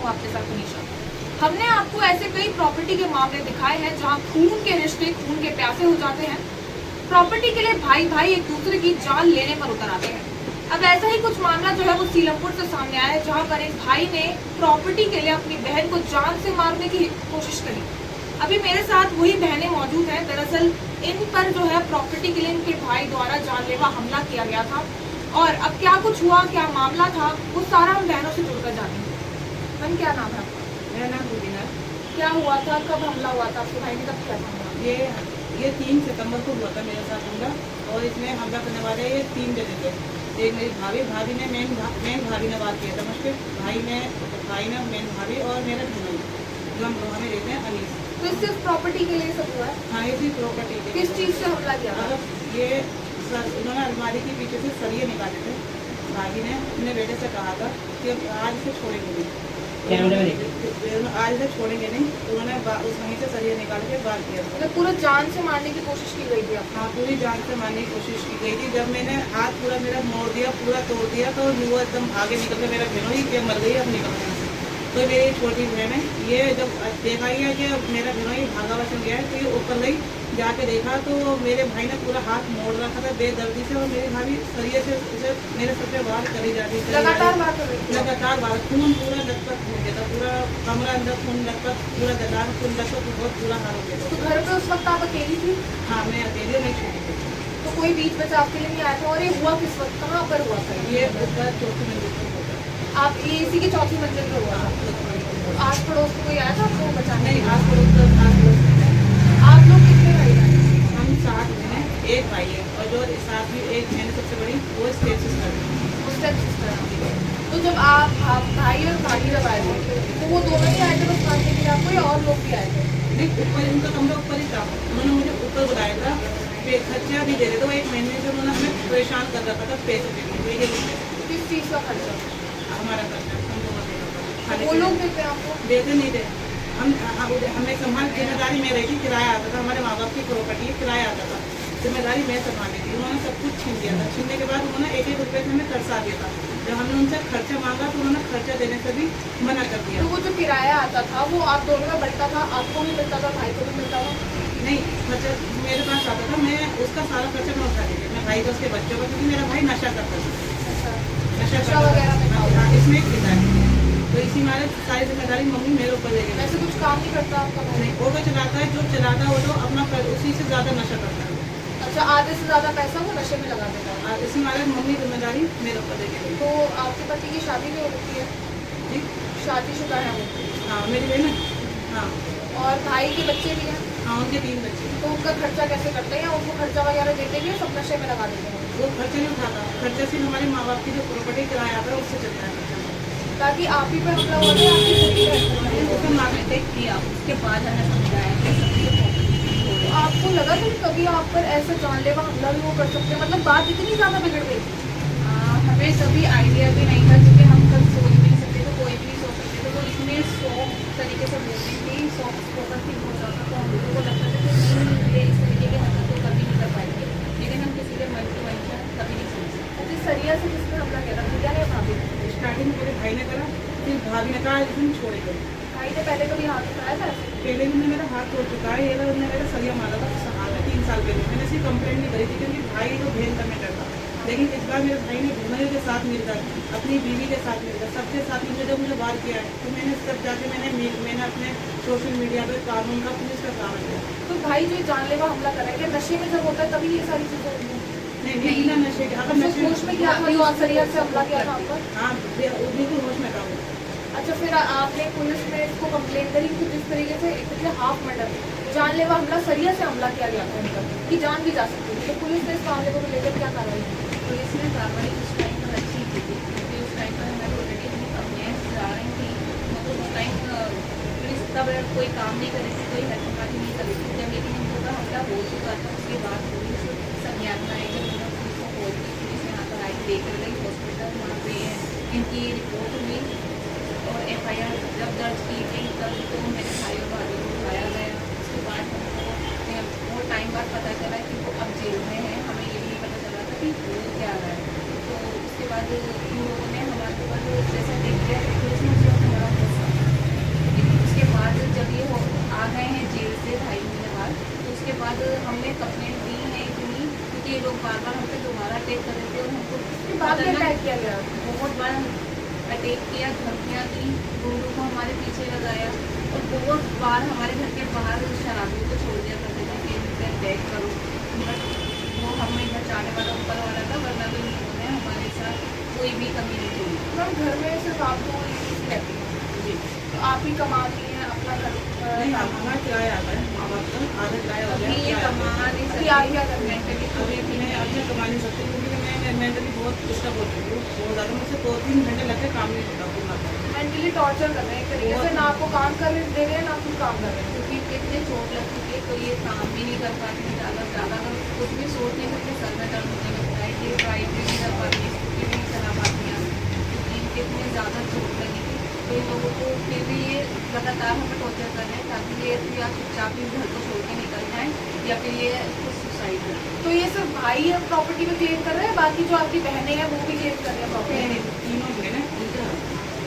हूँ आपके साथ मनीषा। हमने आपको ऐसे कई प्रॉपर्टी के मामले दिखाए हैं जहाँ खून के रिश्ते खून के प्यासे हो जाते हैं। प्रॉपर्टी के लिए भाई भाई एक दूसरे की जान लेने पर उतर आते हैं। अब ऐसा ही कुछ मामला जो है वो सीलमपुर से सामने आया है, जहाँ पर एक भाई ने प्रॉपर्टी के लिए अपनी बहन को जान से मारने की कोशिश करी। अभी मेरे साथ वही बहनें मौजूद हैं। दरअसल इन पर जो है प्रॉपर्टी के लिए इनके भाई द्वारा जानलेवा हमला किया गया था, और अब क्या कुछ हुआ, क्या मामला था, वो सारा हम बहनों से जुड़कर जानेंगे। मैम, क्या नाम है आपका? मेरा नाम रुबीना। क्या हुआ था, कब हमला हुआ था आपके भाई ने, कब किया था हमला? ये 3 सितंबर को हुआ था मेरे साथ हमला, और इसमें हमला करने वाले ये 3 जने थे। एक मेरी भाभी ने मेन भाभी ने बात किया था मुझसे, भाई ने मेन भाभी, और मेरा भाई जो हम लोहा में रहते हैं अनीस। तो सिर्फ प्रॉपर्टी के लिए सब हुआ है? हाँ, इसी प्रॉपर्टी के। किस चीज़ से हमला किया था? ये उन्होंने अलमारी के पीछे से सरिये निकाले थे। भाभी ने अपने बेटे से कहा था कि आज से छोड़ेंगे नहीं, आज से छोड़ेंगे नहीं। उन्होंने उस वहीं से सरिये निकाल के बात किया था। मतलब पूरा जान से मारने की कोशिश की गई थी आप? हाँ, पूरी जान से मारने की कोशिश की गई थी। जब मैंने हाथ पूरा मेरा मोड़ दिया, पूरा तोड़ दिया, तो वो एकदम आगे निकल के मेरा बहनों ही मर गई, अब निकल गई। तो मेरी छोटी बहन है, ये जब देखा ही है कि मेरा बहनों ही भागा बचन गया है, तो ये ऊपर गई, जाके देखा तो मेरे भाई ने पूरा हाथ मोड़ रखा था बेदर्दी से, और मेरी भाभी सरिये से उसे मेरे सर पे वार करी जा रही थी। लगातार बात कर रही थी? लगातार वार, खून पूरा लटपट हो गया था, पूरा कमरा अंदर खून लटपट, पूरा दलान खून लटपट, बहुत बुरा हाल हो गया था। तो घर पे उस वक्त आप अकेली थी? हाँ, मैं अकेली, मैं छोटी थी। तो कोई बीच बचाव के लिए नहीं आया था? और ये हुआ किस वक्त, कहाँ पर हुआ था? ये उसका 4थी मंजिल पर होता है। आप ये इसी की 4थी मंजिल पर हुआ था? आस पड़ोस में कोई आया था आपको बचाने? नहीं, आस पड़ोस में। आप लोग कितने भाई बहन? हम 7 बहनें, एक भाई है, और जो साथ में एक बहन सबसे बड़ी, वो स्टेप सिस्टर है। वो स्टेप सिस्टर है। तो जब आप भाई और भाभी जब आए थे, तो वो दोनों ही आए थे बस मारने के लिए आपको, या और लोग भी आए थे? नहीं, ऊपर उनका कमरा ऊपर ही था। उन्होंने मुझे ऊपर बुलाया था, खर्चा भी दे रहे थे। वो 1 महीने से उन्होंने हमें परेशान कर रखा था पैसे देने के लिए। किस चीज़ का खर्चा? हमारा खर्चा हम लोगों का देना वो लोग देते हैं आपको? देते नहीं थे। हमें संभाल जिम्मेदारी में रही थी, किराया आता था, हमारे माँ बाप की प्रॉपर्टी किराया आता था, जिम्मेदारी मैं संभालनी थी। उन्होंने सब कुछ छीन दिया था। छीनने के बाद उन्होंने 1-1 रुपये से हमें तरसा दिया था। जब हमने उनसे खर्चा मांगा तो उन्होंने खर्चा देने से भी मना कर दिया। तो वो जो किराया आता था वो आप दोनों में बंटता था? आपको भी मिलता था, भाई को भी मिलता था? नहीं, खर्चा मेरे पास आता था, मैं उसका सारा खर्चा मैं उठा देती। मैं भाई को, उसके बच्चों का, क्योंकि मेरा भाई नशा करता था। अच्छा, नशा वगैरह में था? हाँ, इसमें किया है। तो इसी मारे सारी जिम्मेदारी मम्मी मेरे ऊपर ले गई। वैसे कुछ काम नहीं करता आपका भाई? नहीं, ऑटो चलाता है, जो चलाता है वो तो अपना उसी से ज़्यादा नशा करता है। अच्छा, आधे से ज़्यादा पैसा वो नशे में लगा देता है? और इसी मारे मम्मी जिम्मेदारी मेरे ऊपर ले गई। तो आपके पति की शादी भी हो चुकी है? जी, शादीशुदा है वो? हाँ, मेरी बहन। हाँ, और भाई के बच्चे भी हैं? हाँ, उनके 3 बच्चे। तो उनका खर्चा कैसे करते हैं, या उनको खर्चा वगैरह देते भी हैं, सब नशे में लगा देते हैं? वो खर्चा नहीं उठाता, खर्चा सिर्फ हमारे माँ बाप की जो प्रॉपर्टी किराया आता है उससे चलता है खर्चा। ताकि आप ही पर हमला हुआ था, आपकी छोटी बहन पर? उसने मारने तक किया, उसके बाद हमें समझाया कि तो आपको लगा था कि कभी आप पर ऐसा जानलेवा हमला भी वो कर सकते हैं? मतलब बात इतनी ज़्यादा बिगड़ गई थी? हमें कभी आइडिया भी नहीं था, क्योंकि हम कभी सोच भी नहीं सकते थे, कोई भी नहीं सोच सकते थे। तो इसमें सॉफ्ट तरीके से बोलती थी, सॉफ्ट स्पोकन थी बहुत ज़्यादा, तो हम लोगों को लगता था कि नहीं, ये इस तरीके के हरकत तो कभी नहीं कर पाएंगे। लेकिन हम किसी के मन की मंशा कभी नहीं समझ सकते। अच्छा, सरिया से किसने हमला किया था, भैया ने या भाभी ने? स्टार्टिंग मेरे भाई ने करा, फिर भाभी ने कहा इसमें छोड़ेगा। भाई ने पहले कभी हाथ उठाया था ऐसे? पहले भी मेरा हाथ तोड़ चुका है, ये उन्होंने मेरा सरिया मारा था हाथ में 3 साल पहले। मैंने इसकी कंप्लेंट नहीं करी थी, क्योंकि भाई तो भेद करने डरता। लेकिन इस बार मेरे भाई ने भूमरे के साथ मिलकर, अपनी बीवी के साथ मिलकर, सबके साथ मिलकर जब मुझे वार किया है, तो मैंने तब जाके मैंने अपने सोशल मीडिया पर कानून का, पुलिस का काम किया। तो भाई जो जानलेवा हमला कर रहा है, क्या नशे में जब होता है तभी ये सारी चीज़ें होती हैं? नहीं, बिना नशे के। अगर नशे होश में किया था, जो सरिया से हमला किया था आप पर? हाँ, बिल्कुल होश में था वो। अच्छा, फिर आपने पुलिस में इसको कंप्लेन करी कि जिस तरीके से एक हाफ मर्डर, जानलेवा हमला, सरिया से हमला किया गया था इनका, कि जान भी जा सकती है, तो पुलिस ने इस मामले को लेकर क्या कार्रवाई की? पुलिस ने कार्रवाई उस टाइम पर अच्छी की थी, क्योंकि उस टाइम पर हमारी ऑलरेडी अपनी कंप्लेंट्स जा रही थी। मतलब उस टाइम पुलिस तब कोई काम नहीं कर रही थी, कोई हेल्प हमारी नहीं कर रही थी। जब लेकिन इन लोगों का हमला हो चुका था, उसके बाद पुलिस संज्ञान में आई। जब उन्होंने पुलिस को कॉल की, पुलिस यहाँ पर आई, लेकर गई हॉस्पिटल, वहाँ पे इनकी रिपोर्ट हुई और FIR जब दर्ज की गई, तब तो मेरे भाई और भाभी को उठाया गया। उसके बाद हमको बहुत टाइम बाद पता चला कि वो अब जेल में है। हमें ये भी नहीं पता चला था कि वो क्या रहा है। तो उसके बाद इन लोगों ने हमारे ऊपर जैसे देख लिया, पुलिस ने मुझे बड़ा गुस्सा बार बार हम पे दोबारा अटैक कर रहे थे और हमको उसके बाद में अटैक किया गया। बहुत बार अटैक किया, धमकियाँ दी, लोगों को हमारे पीछे लगाया और बहुत बार हमारे घर के बाहर शराबियों को छोड़ दिया करते थे कि इन पे अटैक करो। बट वो हमें बचाने वाला ऊपर वाला था, वरना तो उन्होंने हमारे साथ कोई भी कमी नहीं छोड़ी। मैम घर में सिर्फ आप दो लड़की रहती हैं जी तो आप ही कमाती हैं अपना घर नहीं, हमारा किराया आता है माँ बाप का, आधा किराया हो अभी ये गया। कमा नहीं अभी आप क्या कर रहे हैं? मेंटली अभी मैं अपने कमा नहीं सकती क्योंकि मैं मेंटली बहुत डिस्टर्ब हो चुकी हूँ। बहुत ज़्यादा मुझसे 2-3 घंटे लगते काम नहीं होता पूरा। मेंटली टॉर्चर कर रहे हैं एक तरीके से, ना आपको काम करने दे रहे हैं ना खुद काम कर रहे हैं। क्योंकि कितने चोट लग चुकी है तो ये काम भी नहीं कर पाती है, ज़्यादा अगर कुछ भी सोचने में सर में दर्द होने लगता है कि ड्राइव भी नहीं कर पाती, स्कूटी भी नहीं चला पाती हैं क्योंकि इनके इतने ज़्यादा चोट लगी थी। तो इन लोगों को फिर भी ये लगातार हमें टॉर्चर कर रहे हैं ताकि ये या चुपचाप ही घर को छोड़ के निकल जाएँ या फिर ये खुद सुसाइड करें। तो ये सिर्फ भाई है प्रॉपर्टी में क्लेम कर रहे हैं, बाकी जो आपकी बहनें हैं वो भी क्लेम कर रहे हैं प्रॉपर्टी। तीनों बहन है उनका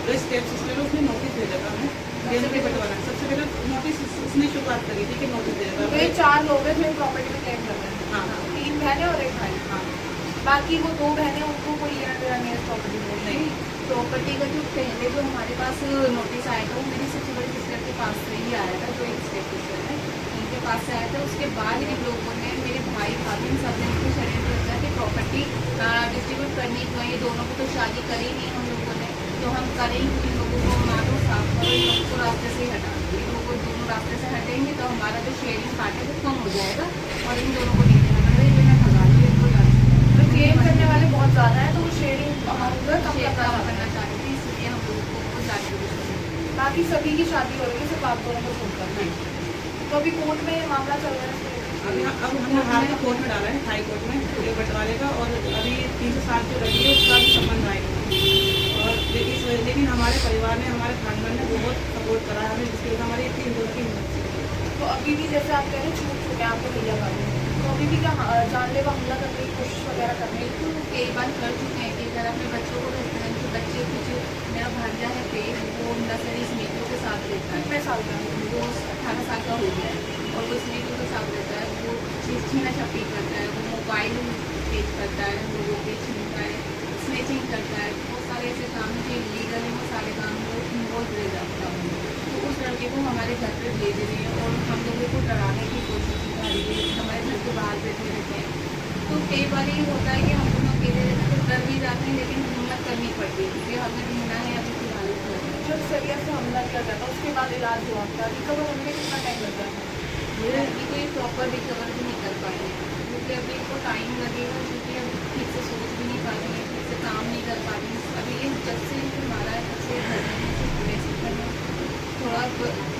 तो स्टेप सिस्टर उसने नोटिस भेजा था हमें डेली बंटवाना। सबसे पहले नोटिस उसने शुरुआत करी थी कि नोटिस भेजा तो ये था। 4 लोग हैं जो इन प्रॉपर्टी में क्लेम कर रहे हैं। हाँ 3 बहनें और 1 भाई। हाँ बाकी वो 2 बहनें उनको कोई लेना देना नहीं है इस प्रॉपर्टी में। नहीं प्रॉपर्टी का जो पहले जो हमारे पास नोटिस आया था वो मेरी सबसे बड़ी सिस्टर के पास से ही आया था, जो एक स्टेप सिस्टर है उनके पास से आया था। उसके बाद इन लोगों ने मेरे भाई भाभी इन सब ने इसको षड्यंत्र रचा कि प्रॉपर्टी डिस्ट्रीब्यूट करने की, ये दोनों को तो शादी करी नहीं हम लोगों ने, तो हम करेंगे इन लोगों को मारो साफ करो, इन लोगों को रास्ते से ही हटा दो। इन लोगों को दोनों रास्ते से हटेंगे तो हमारा जो शेयरिंग पार्ट है वो कम हो जाएगा और इन दोनों को नहीं देना पड़ेगा। ये मैं भगा दी इनको तो क्लेम करने वाले बहुत ज़्यादा हैं तो वो शेयरिंग अमाउंट कम करना चाहती थी, इसलिए हम लोगों को वो जाके बाकी सभी की शादी हो रही है, सिर्फ आप दोनों को छोड़कर। नहीं। तो अभी कोर्ट में ये मामला चल रहा है। अब हमने हाल का कोर्ट में डाला है, हाई कोर्ट में ये बंटवारे का। और अभी 3 साल जो लगी है उसका भी संबंध आएगा। और लेकिन हमारे परिवार ने, हमारे खानदान ने बहुत सपोर्ट करा है हमें, जिसकी वजह से हमारी इतनी हिम्मत की मदद से। तो अभी भी जैसे आप कह रहे हैं छूट चुके हैं आपके भैया का, तो अभी भी क्या जानलेवा हमला करने की कोशिश वगैरह करने की? तो कई बार कर चुके हैं कि अगर अपने बच्चों को रहते हैं कि बच्चे कुछ, मेरा भांजा है पे वो नर्सरी स्नेहियों के साथ रहता है, कितने साल का है? वो 18 साल का हो गया है और वो स्नेहियों के साथ रहता है, वो छीना छपी करता है, वो मोबाइल तेज करता है, लोगों के छीनता है, स्नेचिंग करता है, बहुत सारे ऐसे काम जो इलीगल है वो सारे काम वो इन्वॉल्व रह जाता है। तो उस लड़के को हमारे घर पर भेज रहे हैं और हम लोगों को डराने की कोशिश कर रही है, हमारे घर के बाहर बैठे रहते हैं। तो कई बार ये होता है कि हम दोनों अकेले रहते हैं तो डर भी जाते हैं, लेकिन हिम्मत करनी पड़ती है क्योंकि हमें ढूंढना है अभी फिलहाल इस घर में। जब सरिया से हमला किया जाता है उसके बाद इलाज हुआ आपका, रिकवर होने में कितना टाइम लगता है? ये अभी कोई प्रॉपर रिकवर भी नहीं कर पाए हैं क्योंकि अभी इनको टाइम लगेगा, क्योंकि अब ठीक से सोच भी नहीं पा रही है, ठीक से काम नहीं कर पा रही है। अभी ये जब से हमारा तब से घर में वैसे करना थोड़ा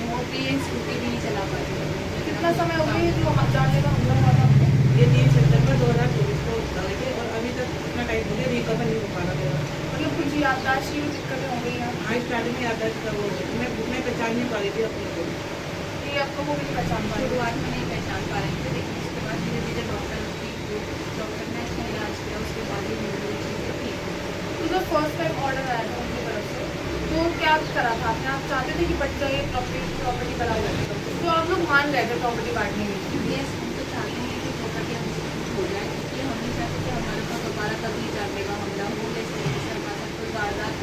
मोड़ भी है, स्कूटी भी नहीं चला पा रही है। कितना समय हो गया जो जानलेवा हमला हुआ था आपको? ये 3 सितंबर 2024 को डाले थे और अभी तक इतना टाइम हो गया रिकवर नहीं हो पा रहा मेरा। मतलब कुछ याददाश्त की भी दिक्कतें हो गई हैं? हाँ स्टार्टिंग में याददाश्त का वो मैं पहचान नहीं पा रही थी अपने को। ये आप लोगों को भी नहीं पहचान पा रहे? शुरुआत में नहीं पहचान पा रहे थे, लेकिन उसके बाद धीरे धीरे डॉक्टर ने इसका इलाज किया, उसके बाद ही मेरी चीज़ें ठीक हुई। तो जब फर्स्ट टाइम ऑर्डर आया था उनकी तरफ से तो क्या करा था आपने? आप चाहते थे कि बच जाए प्रॉपर्टी बना जाए, तो आप लोग मान गए थे प्रॉपर्टी बांटने के लिए? यस, हम तो चाहते हैं कि प्रॉपर्टी हमसे कुछ हो जाए क्योंकि हम नहीं चाहते कि हमारे पास दोबारा कभी जानलेवा हमला हो, जैसे हमारे साथ कोई वारदात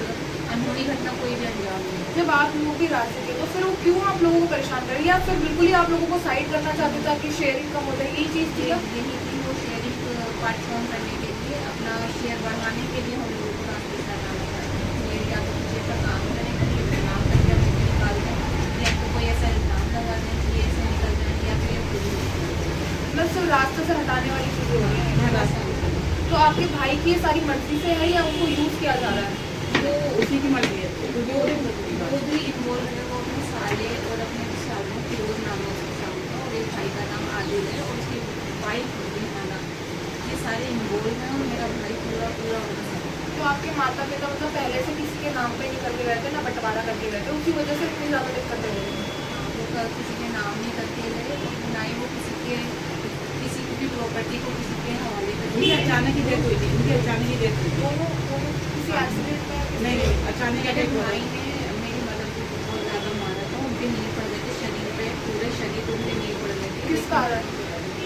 अनहोनी घटना कोई भी अंजाम नहीं। जब आप लोगों की रास्ते थे तो फिर वो क्यों आप लोगों को परेशान कर रही है? या फिर बिल्कुल ही आप लोगों को साइड करना चाहते थे ताकि शेयरिंग कम हो जाए, यही चीज़ थी क्या? यही थी वो शेयरिंग पार्टिसिपेट करने के लिए, अपना शेयर बढ़ाने के लिए हम लोगों को रास्ते से हटाना चाहते हैं। ये या तो कुछ ऐसा काम करें कि नाम करके हमें निकाल दें, या तो कोई ऐसा इल्ज़ाम लगा दें कि ऐसे निकल जाए, या फिर खुद ही निकल जाए। मतलब सिर्फ रास्ते से हटाने वाली चीज़ें हो रही हैं। मैं रास्ता नहीं करती। तो आपके भाई की ये सारी मर्जी से है या उनको यूज़ किया जा रहा है? वो उसी की मर्जी है क्योंकि वो नहीं सकती बात। खुद ही इन्वॉल्व है, वो अपने साले और अपने सालों फिरोज नाम है उसके सामने का, और एक भाई का नाम आदिल है और उसकी वाइफ है नाम, ये सारे इन्वॉल्व हैं और मेरा भाई पूरा पूरा उनका है। तो आपके माता पिता मतलब पहले से किसी के नाम पे नहीं करके गए थे, ना बंटवारा करके गए थे, उसी वजह से इतनी ज़्यादा दिक्कतें हो रही हैं? वो किसी के नाम नहीं करके गए और ना ही वो किसी की भी प्रॉपर्टी को किसी के हवाले कर उनकी अचानक ही डेथ हुई थी, उनकी अचानक ही डेथ हुई थी। दोनों किसी एक्सीडेंट में? नहीं अचानक ही मेरे डेथ हुई। भाई ने मेरी मदर को बहुत ज़्यादा मारा था, उनके नींव पड़ गए थे शरीर पे, पूरे शरीर पे उनके नींव पड़ गए थे। किस कारण?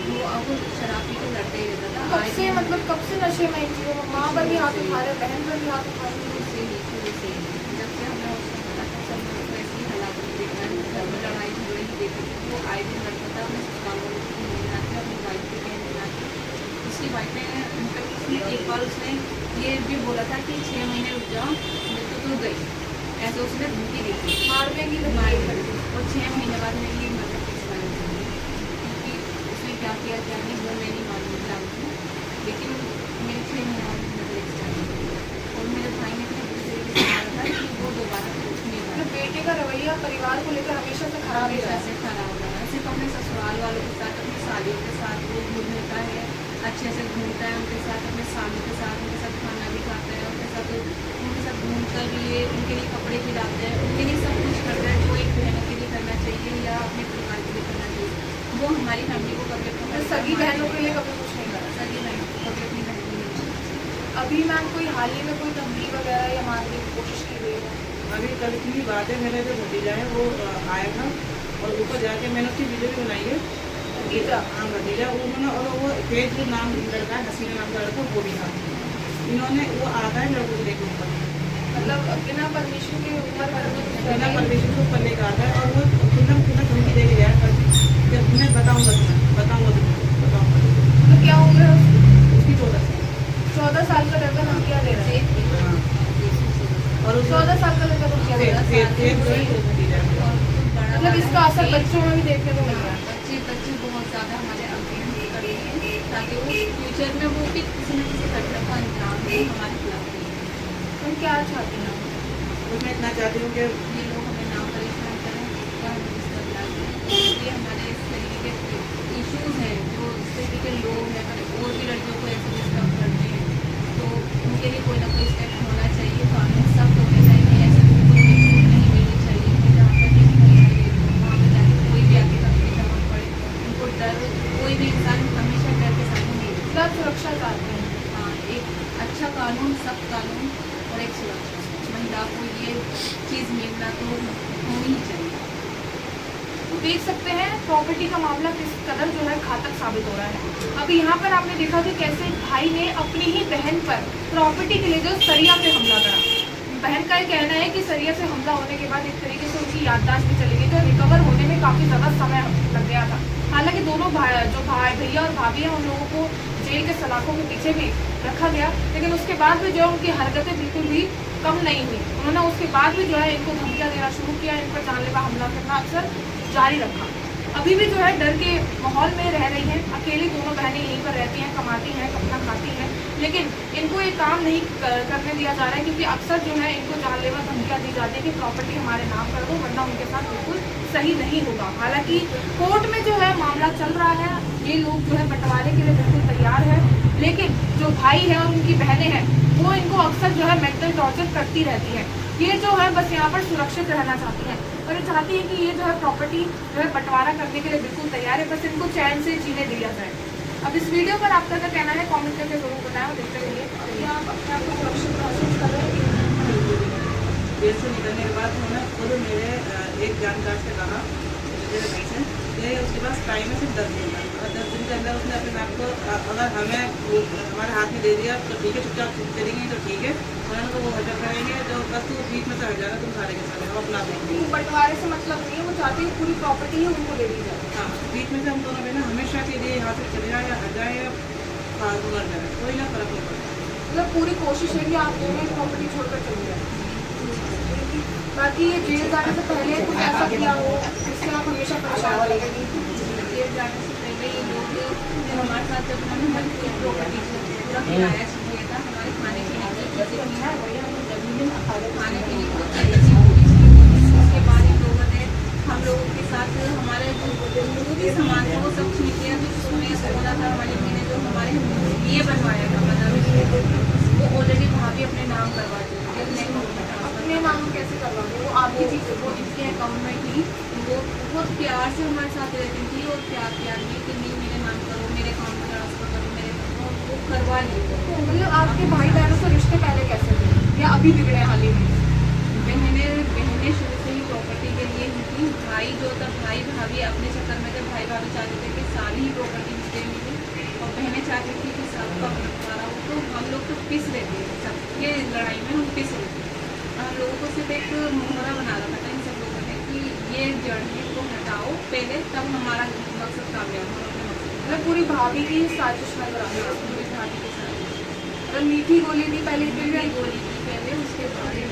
वो वो शराब पी के लड़ते ही रहता था। कब से मतलब कब से नशे में इन चीज़ों में माँ पर भी हाथ उठा रहे, बहन पर भी हाथ उठा रहे? शुरू से ही जब से हमें उसको पता था सब लोग को ऐसी हालात देखना है, घर में लड़ाई झगड़े ही देखते थे। वो आए दिन लड़ता था, अपने ससुराल वालों को मिलना था, अपनी वाइफ के कहने आती। उसकी वाइफ ने एक बार उसने ये भी बोला था कि 6 महीने रुक जाओ, मैं तो गई, ऐसे उसने धमकी दी थी मारने की मारी धमकी थी। और 6 महीने बाद मेरी ये मदर केस फाइल हुई, क्योंकि उसने क्या किया क्या नहीं वो मैं नहीं मालूम जानती, लेकिन मेरे 6 महीने बाद मदर केस हुई। और मेरे भाई ने अपने दूसरे के मारा था कि वो दोबारा कुछ नहीं मतलब मारा। बेटे का रवैया परिवार को लेकर हमेशा से खराब ही रहा है। ऐसे खराब हो रहा है, सिर्फ अपने ससुराल वालों के साथ, अपनी सालियों के साथ वो घूमता है, अच्छे से घूमता है उनके साथ, अपने सालों के साथ खाना भी खाता है, उनके साथ घूमकर भी ये उनके लिए कपड़े भी लाते हैं, उनके लिए सब कुछ करता है जो एक बहनों के लिए करना चाहिए या अपने परिवार के लिए करना चाहिए। वो हमारी फैमिली को कभी अपना तो सगी बहनों के लिए कभी कुछ नहीं करा। सगी बहनों को कभी अपनी बहन के लिए अभी मैम कोई हाल ही में कोई धमकी वगैरह या मारने की कोशिश की गई है? अभी कल की बात है, मेरा जो भतीजा है वो आया था और ऊपर जाके मैंने उसकी वीडियो भी बनाई है। भतीजा? हाँ भतीजा, उन्होंने और वो तेज जो नाम लड़का है, हसीना नाम का लड़का, वो भी था। इन्होंने वो आता है लड़कों को लेकर ऊपर, मतलब बिना परमिशन के ऊपर बिना परमिशन को ऊपर लेकर आता है और वो खुला धमकी दे के जाए जब मैं बताऊँगा बताऊँगा। तो क्या उम्र है उसकी? उसकी 14 साल। 14 साल का लड़का धमकियाँ दे रहा है? हाँ। और 14 साल का लड़का धमकियाँ दे रहा है? मतलब इसका असर बच्चों में भी देखने को मिल रहा है। बच्चे बहुत ज़्यादा हमारे अगेंस्ट खड़े हैं, ताकि वो फ्यूचर में वो भी किसी न किसी घटना को अंजाम दें हमारे खिलाफ दें। तुम क्या चाहती हैं? तो मैं इतना चाहती हूँ कि ये लोग हमें ना परेशान करें और हमें इसका इलाज दें। ये हमारे इस तरीके के इश्यूज़ हैं, जो इस तरीके के लोग हैं और भी लड़कियों को ऐसे डिस्टर्ब करते हैं, तो उनके लिए कोई ना कोई स्टेप होना चाहिए, कानून सख्त होने चाहिए, ऐसे बिल्कुल भी छूट नहीं मिलनी चाहिए कि जहाँ पर ये वहाँ पर जाके कोई भी आके कभी जरूरत पड़े उनको डर, कोई भी इंसान हमेशा डर के सामने नहीं रहता। मतलब सुरक्षा चाहते हैं। हाँ, एक अच्छा कानून, सख्त कानून और एक सुरक्षा, महिला को ये चीज़ मिलना तो होनी ही चाहिए। तो देख सकते हैं प्रॉपर्टी का मामला किस कदर जो है घातक साबित हो रहा है। अभी यहाँ पर आपने देखा कि कैसे भाई ने अपनी ही बहन पर प्रॉपर्टी के लिए जो सरिया पे हमला करा। बहन का ये कहना है कि सरिया से हमला होने के बाद एक तरीके से उनकी याददाश्त भी चली गई, तो रिकवर होने में काफ़ी ज़्यादा समय लग गया था। हालांकि दोनों भाई भैया और भाभी हैं, उन लोगों को जेल के सलाखों के पीछे भी रखा गया, लेकिन उसके बाद भी जो है उनकी हरकतें बिल्कुल भी कम नहीं हुई। उन्होंने उसके बाद भी जो है इनको धमकियाँ देना शुरू किया, इन पर जानलेवा हमला करना अक्सर जारी रखा। अभी भी जो है डर के माहौल में रह रही हैं। अकेली दोनों बहनें यहीं पर रहती हैं, कमाती हैं, कपड़ा खाती हैं, लेकिन इनको ये काम नहीं करने दिया जा रहा है, क्योंकि अक्सर जो है इनको जानलेवा धमकियाँ दी जाती है कि प्रॉपर्टी हमारे नाम कर दो, वरना उनके साथ बिल्कुल सही नहीं होगा। हालांकि कोर्ट में जो है मामला चल रहा है, ये लोग जो है बंटवारे के लिए बिल्कुल तैयार है, लेकिन जो भाई है और उनकी बहनें हैं वो इनको अक्सर जो है मेंटल टॉर्चर करती रहती हैं। ये जो है बस यहाँ पर सुरक्षित रहना चाहती हैं और ये चाहती है कि ये जो है प्रॉपर्टी जो है बंटवारा करने के लिए बिल्कुल तैयार है, बस इनको चैन से जीने दिया जाए। अब इस वीडियो पर आपका क्या कहना है कमेंट करके जरूर बताएं और देखते रहिए। क्या आप अपने आप को सुरक्षित महसूस कर रहे हैं? जेल से निकलने के बाद उन्होंने खुद मेरे एक जानकार से कहा मेरे भाई से कि उसके पास टाइम है सिर्फ 10 दिन का, और 10 दिन के अंदर उसने अपने आप को अगर हमें हमारे हाथ में दे दिया तो ठीक है, चुपचाप चलेंगे तो ठीक है, वरना तो वो हटक करेंगे, जो बस तू बीच में से हट जाना, तुम सारे के सारे हम अपना देंगे। बंटवारे से मतलब नहीं है, वो चाहती है पूरी प्रॉपर्टी ही उनको दे दी जाए। हाँ, बीच में से हम दोनों बहना हमेशा के लिए यहाँ से चले जाए या हट जाए या फालतू कर जाए, कोई ना फर्क नहीं पड़ता। मतलब पूरी कोशिश है कि आप दोनों प्रॉपर्टी छोड़कर चले जाए। बाकी ये जेल जाने से पहले कुछ ऐसा किया हो जिससे आप हमेशा परेशान रहेंगे? जेल जाने से पहले ये लोग जो हमारे साथ जब उन्होंने हमारी पूरी प्रॉपर्टी को पूरा किराया दिया था, हमारे खाने पीने की चीज़ें की खाने पीने की उसके बाद इन लोगों ने हम लोगों के साथ हमारे जो भी सामान था वो सब छीन लिया, जो सोने सोना था हमारी मम्मी ने जो हमारे लिए बनवाया था मतलब वो ऑलरेडी वहाँ भी अपने नाम करवा चुकी है। अपने नाम कैसे करवा दो? वो आपकी चीज़ वो जिसके अकाउंट में थी वो बहुत प्यार से हमारे साथ रहती थी और प्यार नहीं कि नहीं मेरे नाम करो, मेरे अकाउंट में ट्रांसफर करो, मेरे वो करवा ली। मतलब आपके भाई बहनों से रिश्ते पहले कैसे थे या अभी बिगड़े हाल ही में? बहनें शुरू से ही प्रॉपर्टी के लिए ही थी। भाई जो था भाई भाभी अपने चक्कर में थे, भाई भाभी चाहते थे कि सारी ही प्रॉपर्टी होते हैं और बहनें चाहती थी कि सबका बंटवारा हो, तो हम लोग तो पिस रहे थे, सबके लड़ाई में हम पिस रहे थे। हम लोगों को सिर्फ एक मोहरा बना रखा था इन सब लोगों ने कि ये जड़ है को हटाओ पहले, तब हमारा मकसद कामयाब हो। अपने मकसद मतलब पूरी भाभी की साजिश में बराबर है। पूरी भाभी के साथ मतलब मीठी गोली थी पहले इतनी पहले भी, गोली थी पहले, उसके बाद ये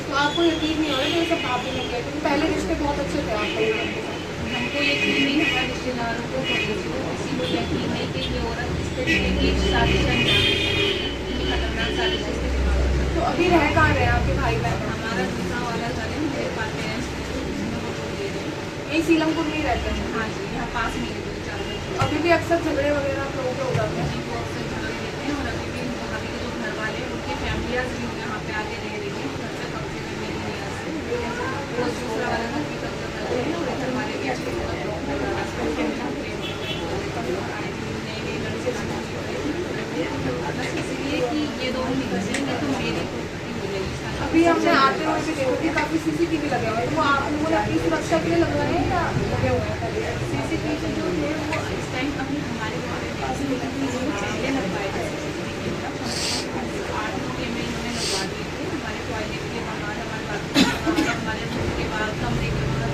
तो आपको यकीन नहीं हो रहा कि ये सब भाभी ने किया, क्योंकि पहले रिश्ते बहुत अच्छे थे आपके उनके साथ। हमको यकीन नहीं, हमारे रिश्तेदारों को किसी को यकीन नहीं कि ये औरत इस तरीके की साजिश अंजाम दे सकती है, इतनी खतरनाक साजिश इसके दिमाग में चलती है। तो अभी रह कहाँ रहे हैं आपके भाई बहन? हमारा दूसरा वाला घर है, मेरे पास पेरेंट्स उसमें वो छोड़ दे रहे हैं। यही सीलमपुर में ही रहते हैं? हाँ जी, यहाँ पास में ही 2-4 बच्चे अभी भी अक्सर झगड़े वगैरह आप लोगों के हो जाते हैं? वो अक्सर झगड़े देते हैं। और अभी भी भाभी के जो घर वाले हैं उनकी फैमिलियाँ भी यहाँ पे आके रह रही है, घर पे कब्जे में मेरी वजह से। वो दूसरा वाला घर भी कब्जा करते हैं और घर वाले भी अच्छे नई नई लड़के बस इसलिए कि ये दोनों निकल जाएंगे तो मेरी प्रॉपर्टी हो जाएगी। अभी हमने आते हुए भी देखा कि काफी सीसीटीवी लगे हुए हैं, वो आप लोगों ने अपनी सुरक्षा के लिए लगवाए हैं या लगे हुए हैं पहले? सीसीटीवी जो है वो इस टाइम अभी हमारे सीसीटीवी जो पहले लगवाए थे, 8 कैमरे इन्होंने लगवा दिए थे हमारे टॉयलेट के बाहर, हमारे बाथरूम के बाहर, हमारे रूम के बाहर, कमरे के बाहर।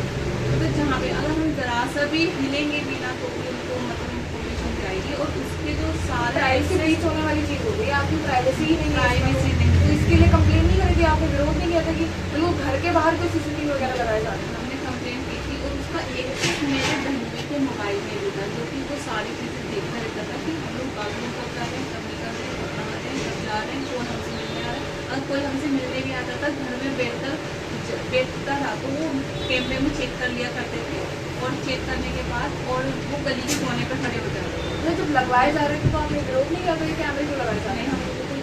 तो जहाँ पे अगर हम जरा सा भी हिलेंगे भी ना तो भी उनको मतलब इन्फॉर्मेशन जाएगी। और उसके जो सारे प्राइवेसी ब्रीच होने वाली चीज हो गई, आपकी प्राइवेसी ही नहीं है। प्राइवेसी नहीं तो इसके लिए कंप्लेन नहीं करेगी? आपने विरोध नहीं किया था कि बिल्कुल घर के बाहर कोई सीसीटीवी वगैरह लगाए जा रहे हैं? हमने कंप्लेंट की थी और उसका एक चीज मेरे बहनोई के मोबाइल में भी था, जो कि वो सारी चीज़ें देखता रहता था कि हम लोग बाथरूम कब जा रहे हैं, कब निकल रहे हैं, कब कहाँ आ रहे हैं, कब जा रहे हैं, कौन हमसे मिलने आ रहा है। अगर कोई हमसे मिलने भी आता था घर में बैठता था तो वो कैमरे में चेक कर लिया करते थे और चेक करने के बाद और वो गली के कोने पर खड़े हो जाते थे। तो जब लगवाए जा रहे थे तो आपने विरोध नहीं किया था कि कैमरे क्यों लगाए जा रहे नहीं, हम लोगों को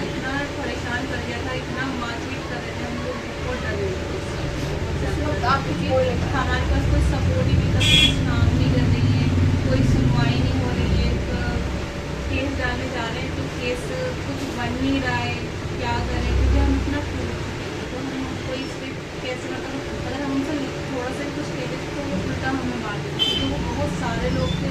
इतना परेशान कर दिया था, इतना मारपीट कर रहे थे, हम लोग बहुत डरे हुए थे। हैं? आपकी बोले हमारे पास कोई सपोर्ट ही नहीं था, कुछ काम नहीं कर रही है, कोई सुनवाई नहीं हो रही है। केस डालने जा रहे हैं तो केस कुछ बन नहीं रहा है, क्या करें? क्योंकि हम इतना टूट चुके हैं, तो हम कोई इस पर कैसे मतलब अगर हम उनसे थोड़ा सा कुछ कहते तो वो उल्टा हमें मार देते, क्योंकि वो बहुत सारे लोग थे।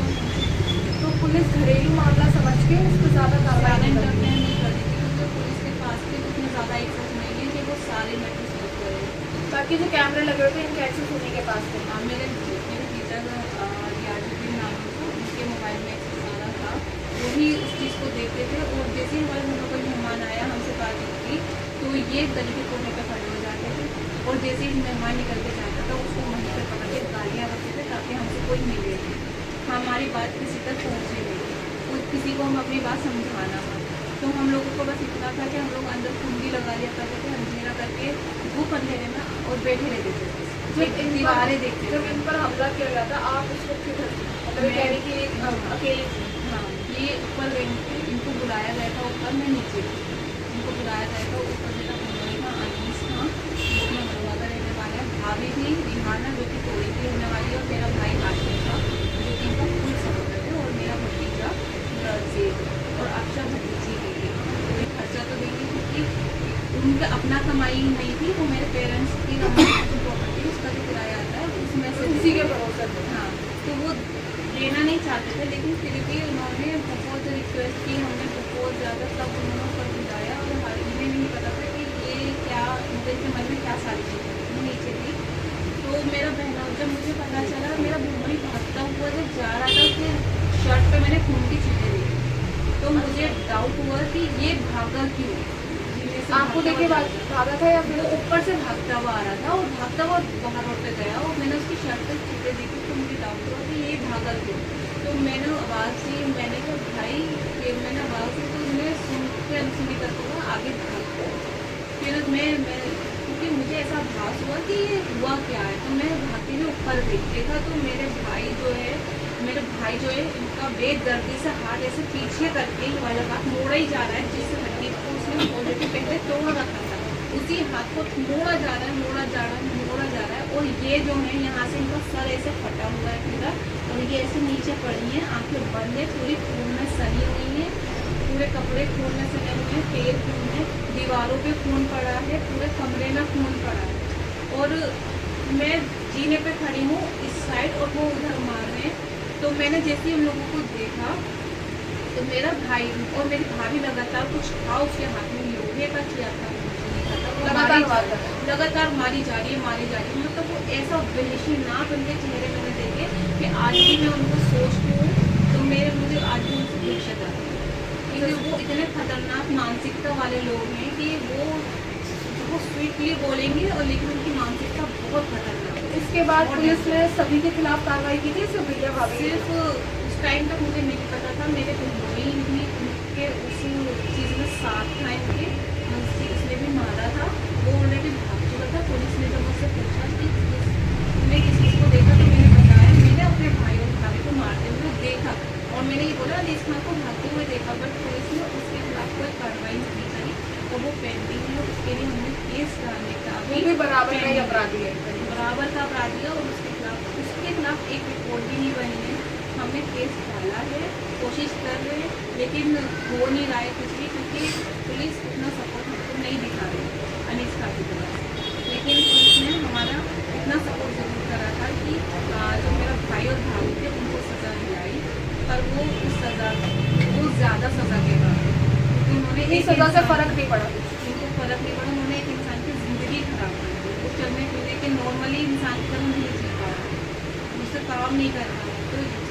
तो पुलिस घरेलू मामला समझ के उस पर ज़्यादा कार्रवाई ज़्यादा नहीं करती? इंटरफेयर नहीं कर देती, क्योंकि पुलिस के पास भी उतना ज़्यादा एक्सेस नहीं है कि वो सारे मैटर सॉल्व करें। बाकी जो कैमरे लगे हुए थे इनके एक्सेस उन्हीं के पास थे? मेरे टीचर रियाजुद्दीन नाम था, उनके मोबाइल में एक्सेस सारा था, वही उस चीज़ को देखते थे। और जैसे ही हमारे घर कोई मेहमान आया हमसे बात की तो ये गली के कोने पर खड़े हो जाते थे और जैसे ही मेहमान निकल के जाता था उसको वहीं पर पकड़ के गालियाँ रखते थे ताकि हमसे कोई मिले, हमारी बात किसी तक पहुँचे नहीं, और किसी को हम अपनी बात समझाना था। तो हम लोगों को बस इतना था कि हम लोग अंदर कुंडी लगा लिया करते थे, अंधेरा करके धूप अंधेरे में और बैठे रहते थे, जब इन दीवारें देखते जब थे। इन पर हमला किया गया था आप उस वक्त किधर थे? मतलब ये कह रही कि अकेली थी? हाँ, ये ऊपर इनको बुलाया गया था, ऊपर मैं नीचे थी। इनको बुलाया गया था ऊपर, मेरा भनोई था, अनीस था, जो मैं मनवा का रहने वाला है, भाभी थी रिहाना जो कि तोड़ी की रहने वाली, और मेरा भाई हाशिम था जो कि इनका फुल सपोर्टर है, और मेरा भतीजा ज़ेद और अक्षर भतीजी की कोई खर्चा तो देंगे क्योंकि उनका अपना कमाई नहीं थी, वो मेरे पेरेंट्स की प्रॉपर्टी उसका जो किराया आता है उसमें से उसी के भरोसे थे? हाँ, तो वो देना नहीं चाहते थे, लेकिन फिर भी उन्होंने बहुत रिक्वेस्ट की, हमने बहुत ज़्यादा तब उन्होंने कर बुलाया और हर इन्हें नहीं पता था कि ये क्या उनके मन में क्या सारी चीज़ें मैं नीचे थी। तो मेरा बहना जब मुझे पता चला, मेरा बहनोई भागता हुआ जब जा रहा था फिर शर्ट पे मैंने खून की चीज़ें देखी, तो मुझे डाउट हुआ कि ये भागा क्यों। आपको देखे भागा था या फिर? ऊपर से भागता हुआ आ रहा था और भागता हुआ बाहर रोड पे गया, और मैंने उसकी शर्ट पर चीज़ें देखी तो मुझे डाउट हुआ कि ये भागा क्यों। तो मैंने आवाज़ दी, मैंने कहा भाई, फिर मैंने आवाज़ दी तो मैं सुन के अनसुनी करते हुआ आगे भाग गया। फिर मैं क्योंकि मुझे ऐसा आभास हुआ कि ये हुआ क्या है, तो मैं भागते हुए ऊपर देखा तो मेरे भाई जो है इनका बेदर्दी से हाथ ऐसे पीछे करके वाला हाथ मोड़ा ही जा रहा है, जिस हड्डी को उसने ऑलरेडी पहले तोड़ रखा था, उसी हाथ को मोड़ा जा रहा है, और ये जो है यहाँ से इनका सर ऐसे फटा हुआ है पूरा, और ये ऐसे नीचे पड़ी है, आंखें बंद है, पूरी खून में सनी हुई है, पूरे कपड़े खून में सने हुए हैं, पैर खून में, दीवारों पे खून पड़ा है, पूरे कमरे में खून पड़ा है। और मैं जीने पे खड़ी हूँ इस साइड और वो उधर मार रहे हैं, तो मैंने जैसे ही उन लोगों को देखा तो मेरा भाई और मेरी भाभी लगातार कुछ था उसके हाथ में, लोहे का किया था, लगातार मारी जा रही है। मतलब वो ऐसा वहशीनाक उनके चेहरे मैंने देखे कि आज भी मैं उनको सोचती हूँ तो मुझे आज भी उनसे दहशत आती है, क्योंकि वो इतने खतरनाक मानसिकता वाले लोग हैं कि वो स्वीटली बोलेंगे और लेकिन उनकी मानसिकता बहुत खतरनाक है। इसके बाद पुलिस ने सभी के खिलाफ कार्रवाई की थी, सिर्फ भैया भाभी? सिर्फ उस टाइम तक मुझे नहीं पता था, मेरे बहनोई भी उनके उस चीज़ में साथ था, इनके उसने भी मारा था, वो ऑलरेडी भाग चुका था। पुलिस ने जब मुझसे पूछा कि तुमने किस चीज़ को देखा, तो मैंने बताया मैंने अपने भाई और भाभी को मारते हुए देखा और मैंने ये बोला अनीस खान को भागते हुए देखा, बट पुलिस ने उसके खिलाफ कोई कार्रवाई नहीं करी। तो वो पेंडिंग है, उसके लिए हमने केस डालने का भी बराबर का ही अपराधी है, बराबर का अपराधी है और उसके खिलाफ एक रिपोर्ट भी नहीं बनी है। हमने केस डाला है, कोशिश कर रहे हैं, लेकिन हो नहीं रहा है कुछ भी, क्योंकि पुलिस उतना सपोर्ट हमको नहीं दिखा रही है अनीस खान की तरफ। लेकिन पुलिस ने हमारा इतना सपोर्ट जरूर करा था कि जो मेरा भाई और भाभी थे उनको सज़ा दिलाई, पर वो उस सज़ा वो ज़्यादा सज़ा के बाद, क्योंकि उन्होंने इस सजा से फर्क नहीं पड़ा, उनको फर्क नहीं पड़ा। उन्होंने एक इंसान की ज़िंदगी खराब कर दी, वो चलने फिरने के नॉर्मली इंसान की तरह नहीं जी पा रहा, उससे काम नहीं कर रहा है,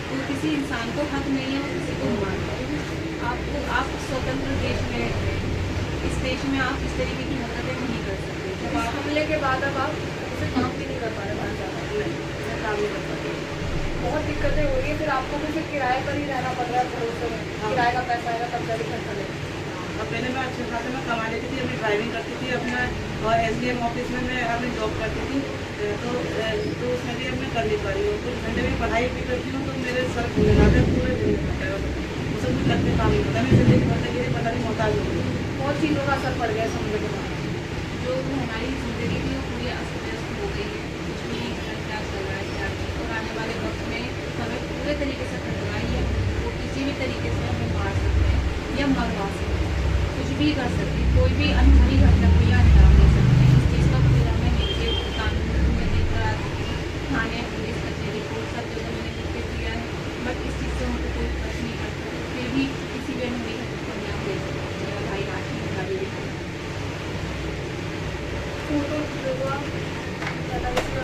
तो किसी इंसान को हक नहीं है वो किसी को मार पाए। आप स्वतंत्र देश में रहते हैं, इस देश में आप इस तरीके की हरकतें नहीं कर सकते। जब इस आप हमले के बाद अब आप उसे काम भी नहीं कर पा रहे, बाहर जाना काम नहीं कर पा रहे, बहुत दिक्कतें हो रही है। फिर आपको भी फिर किराए पर ही रहना पड़ रहा है, भरोसे में किराए का पैसा आएगा तब जाके खर्चा लेगा। और पहले मैं अच्छे खासे मैं कमा लेती थी, अपनी ड्राइविंग करती थी अपना, और SDM ऑफिस में मैं अपनी जॉब करती थी, तो उसमें भी अब मैं कर नहीं पा रही हूँ। कुछ घंटे में पढ़ाई भी करती हूँ तो मेरे सर खुले जाते हैं, पूरे दिन में उसे कुछ करते काम नहीं होता, मैं जिंदगी भर तक पता नहीं मोहताज हो गई। बहुत चीज़ों का असर पड़ गया इस हमले के बाद। जो हमारी ज़िंदगी थी वो पूरी अस्त व्यस्त हो गई है, कुछ नहीं क्या चल रहा है क्या नहीं, और आने वाले वक्त में हमें पूरे तरीके से खतरनाई है, वो किसी भी तरीके से हमें मार सकते हैं या मरवा सकते हैं, कुछ भी कर सकते हैं, कोई भी अनहोनी घटना को या अंजाम दे सकते हैं। इस चीज़ का पूरा मैं नीचे कानून में देखकर आ चुकी हूँ, थाने पुलिस कचहरी कोर्ट सब जगह मैंने लिख के दिया है, बट इस चीज़ से हमको कोई फर्क नहीं पड़ता, फिर भी किसी भी अनहोनी घटना